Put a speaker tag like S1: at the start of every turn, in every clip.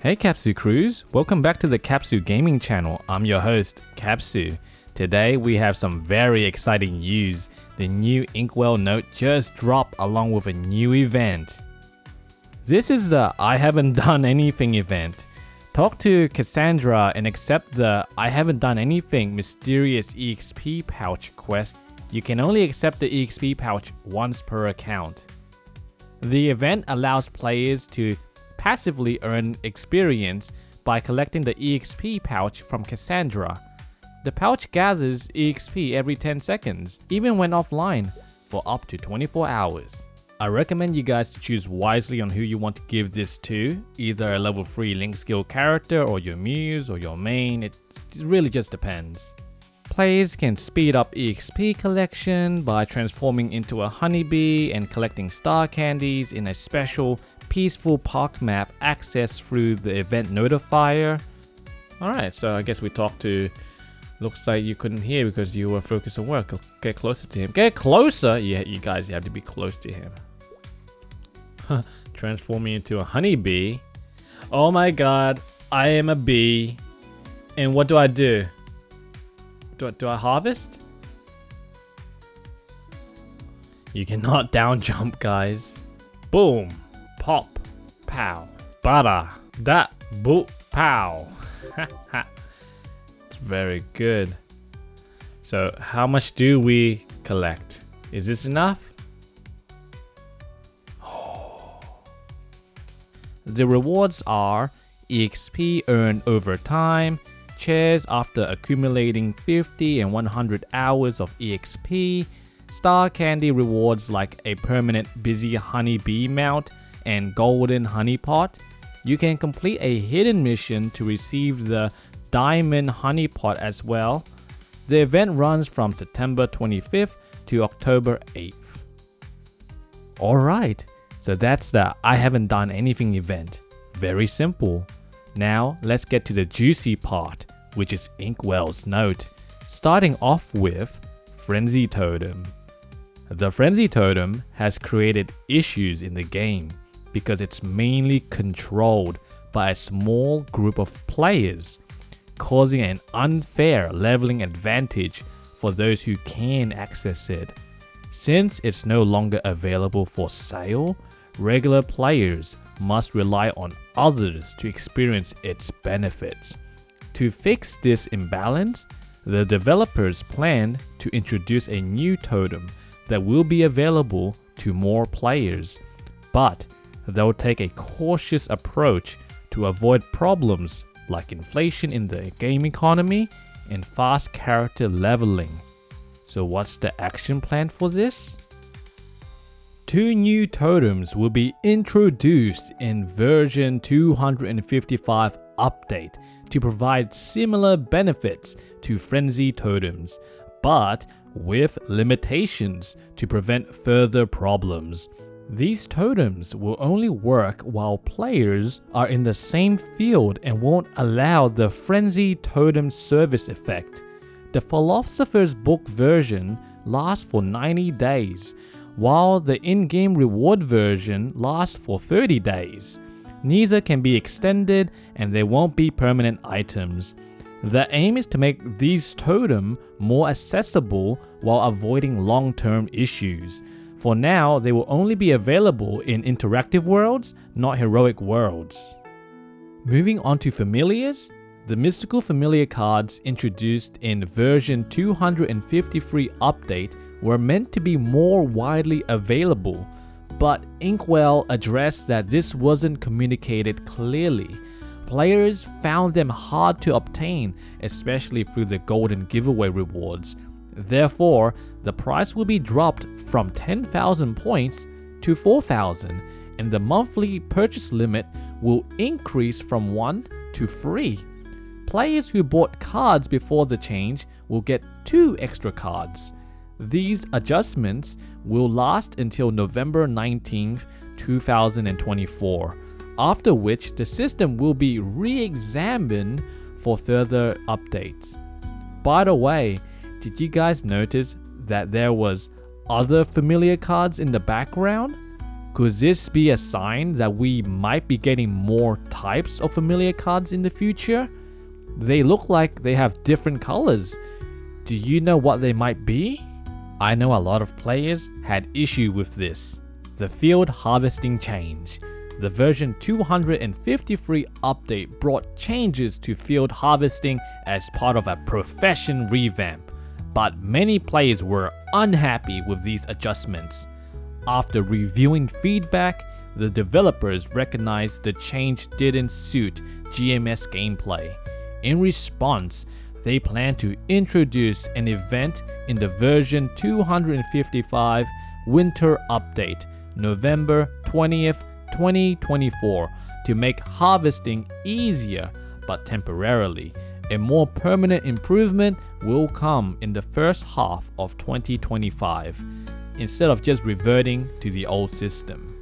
S1: Hey Capsu Crews, welcome back to the Capsu Gaming channel. I'm your host, Capsu. Today we have some very exciting news. The new Inkwell note just dropped along with a new event. This is the I haven't done anything event. Talk to Cassandra and accept the I haven't done anything mysterious EXP pouch quest. You can only accept the EXP pouch once per account. The event allows players to passively earn experience by collecting the EXP pouch from Cassandra. The pouch gathers EXP every 10 seconds, even when offline, for up to 24 hours. I recommend you guys to choose wisely on who you want to give this to, either a level 3 link skill character or your muse or your main, it really just depends. Players can speed up EXP collection by transforming into a honeybee and collecting star candies in a special peaceful park map accessed through the event notifier. Alright, so I guess we talked to... Looks like you couldn't hear because you were focused on work. Get closer to him. Get closer! Yeah, you guys have to be close to him. Transforming into a honeybee. Oh my god, I am a bee. And what do I do? Do I harvest? You cannot down jump, guys. Boom. Pop. Pow. Bada. Da. Boop. Pow. Very good. So how much do we collect? Is this enough? Oh. The rewards are EXP earned over time, chairs after accumulating 50 and 100 hours of EXP, star candy rewards like a permanent busy honeybee mount, and golden honeypot. You can complete a hidden mission to receive the diamond honeypot as well. The event runs from September 25th to October 8th. Alright, so that's the I haven't done anything event. Very simple. Now let's get to the juicy part, which is Inkwell's note. Starting off with Frenzy Totem. The Frenzy Totem has created issues in the game because it's mainly controlled by a small group of players, causing an unfair leveling advantage for those who can access it. Since it's no longer available for sale, regular players must rely on others to experience its benefits. To fix this imbalance, the developers plan to introduce a new totem that will be available to more players, but they'll take a cautious approach to avoid problems like inflation in the game economy and fast character leveling. So what's the action plan for this? 2 new totems will be introduced in version 255 update to provide similar benefits to Frenzy Totems, but with limitations to prevent further problems. These totems will only work while players are in the same field and won't allow the Frenzy Totem service effect. The Philosopher's Book version lasts for 90 days, while the in-game reward version lasts for 30 days. Neither can be extended and they won't be permanent items. The aim is to make these totems more accessible while avoiding long-term issues. For now, they will only be available in interactive worlds, not heroic worlds. Moving on to familiars, the mystical familiar cards introduced in version 253 update were meant to be more widely available, but Inkwell addressed that this wasn't communicated clearly. Players found them hard to obtain, especially through the golden giveaway rewards. Therefore, the price will be dropped from 10,000 points to 4,000, and the monthly purchase limit will increase from 1 to 3. Players who bought cards before the change will get 2 extra cards. These adjustments will last until November 19th, 2024, after which the system will be re-examined for further updates. By the way, did you guys notice that there was other familiar cards in the background? Could this be a sign that we might be getting more types of familiar cards in the future? They look like they have different colors. Do you know what they might be? I know a lot of players had issue with this. The field harvesting change. The version 253 update brought changes to field harvesting as part of a profession revamp, but many players were unhappy with these adjustments. After reviewing feedback, the developers recognized the change didn't suit GMS gameplay. In response, they plan to introduce an event in the version 255 Winter Update, November 20th, 2024, to make harvesting easier but temporarily. A more permanent improvement will come in the first half of 2025, instead of just reverting to the old system.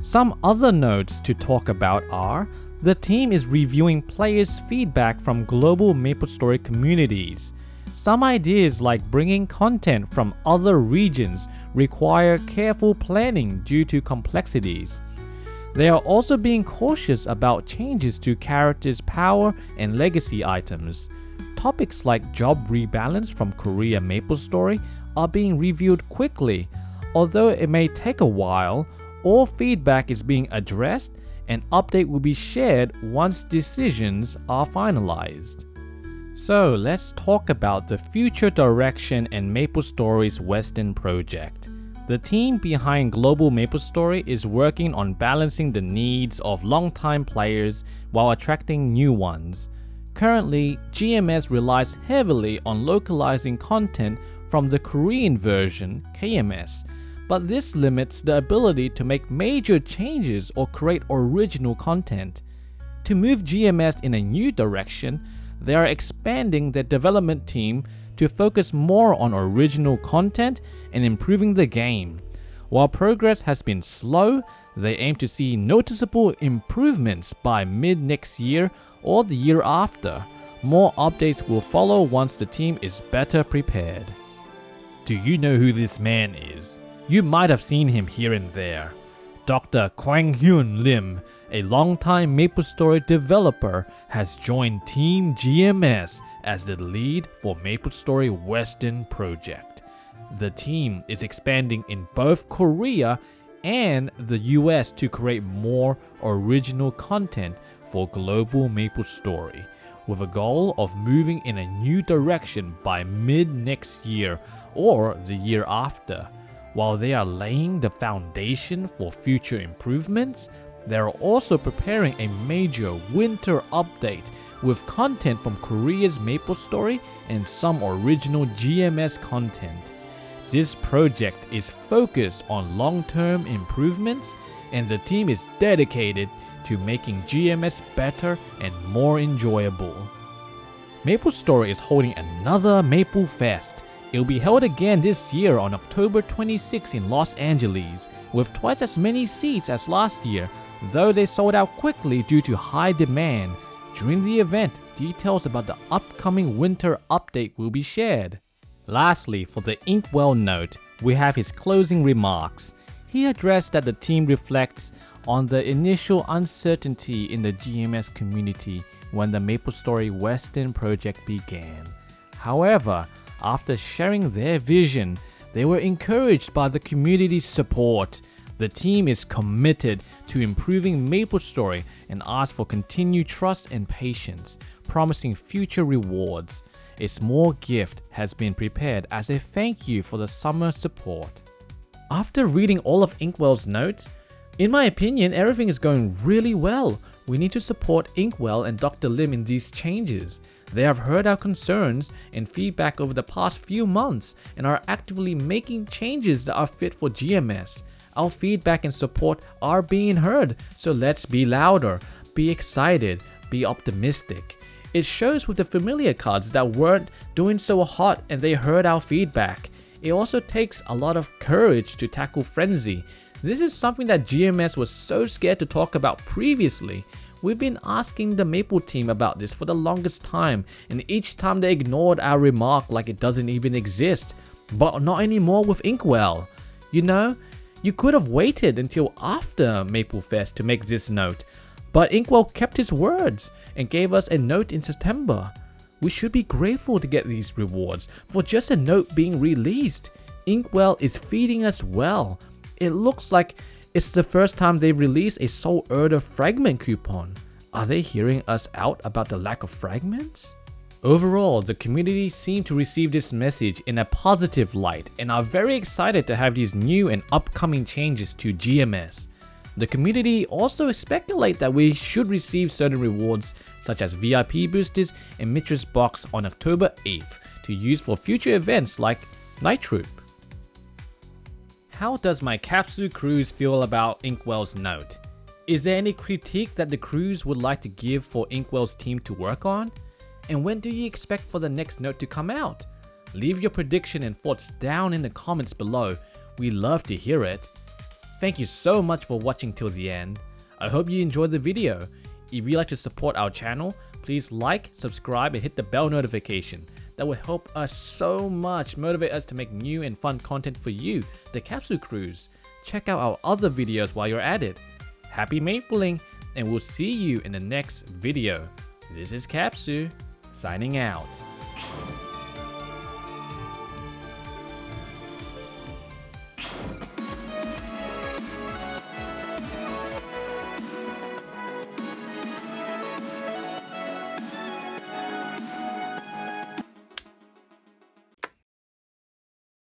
S1: Some other notes to talk about are: the team is reviewing players' feedback from global Maplestory communities. Some ideas like bringing content from other regions require careful planning due to complexities. They are also being cautious about changes to characters' power and legacy items. Topics like job rebalance from Korea Maplestory are being reviewed quickly. Although it may take a while, all feedback is being addressed. An update will be shared once decisions are finalized. So let's talk about the future direction and Maplestory's Western project. The team behind Global Maplestory is working on balancing the needs of longtime players while attracting new ones. Currently, GMS relies heavily on localizing content from the Korean version, KMS, but this limits the ability to make major changes or create original content. To move GMS in a new direction, they are expanding their development team to focus more on original content and improving the game. While progress has been slow, they aim to see noticeable improvements by mid-next year or the year after. More updates will follow once the team is better prepared. Do you know who this man is? You might have seen him here and there. Dr. Kwang Hyun Lim, a longtime Maplestory developer, has joined Team GMS as the lead for Maplestory Western project. The team is expanding in both Korea and the US to create more original content for global Maplestory, with a goal of moving in a new direction by mid-next year or the year after. While they are laying the foundation for future improvements, they are also preparing a major winter update with content from Korea's Maplestory and some original GMS content. This project is focused on long-term improvements, and the team is dedicated to making GMS better and more enjoyable. Maplestory is holding another Maple Fest. It will be held again this year on October 26 in Los Angeles, with twice as many seats as last year, though they sold out quickly due to high demand. During the event, details about the upcoming winter update will be shared. Lastly, for the Inkwell note, we have his closing remarks. He addressed that the team reflects on the initial uncertainty in the GMS community when the Maplestory Western project began. However, after sharing their vision, they were encouraged by the community's support. The team is committed to improving Maplestory and asks for continued trust and patience, promising future rewards. A small gift has been prepared as a thank you for the summer support. After reading all of Inkwell's notes, in my opinion, everything is going really well. We need to support Inkwell and Dr. Lim in these changes. They have heard our concerns and feedback over the past few months and are actively making changes that are fit for GMS. Our feedback and support are being heard, so let's be louder, be excited, be optimistic. It shows with the familiar cards that weren't doing so hot and they heard our feedback. It also takes a lot of courage to tackle Frenzy. This is something that GMS was so scared to talk about previously. We've been asking the Maple team about this for the longest time, and each time they ignored our remark like it doesn't even exist. But not anymore with Inkwell. You You could have waited until after Maplefest to make this note, but Inkwell kept his words and gave us a note in September. We should be grateful to get these rewards for just a note being released. Inkwell is feeding us well. It looks like it's the first time they've released a Soul Earther fragment coupon. Are they hearing us out about the lack of fragments? Overall, the community seemed to receive this message in a positive light and are very excited to have these new and upcoming changes to GMS. The community also speculate that we should receive certain rewards such as VIP boosters and Mistress Box on October 8th to use for future events like Night Troop. How does my Capsu Crews feel about Inkwell's note? Is there any critique that the crews would like to give for Inkwell's team to work on? And when do you expect for the next note to come out? Leave your prediction and thoughts down in the comments below. We love to hear it. Thank you so much for watching till the end. I hope you enjoyed the video. If you'd like to support our channel, please like, subscribe and hit the bell notification. That will help us so much, motivate us to make new and fun content for you, the Capsu Crews. Check out our other videos while you're at it. Happy mapling, and we'll see you in the next video. This is Capsu, signing out.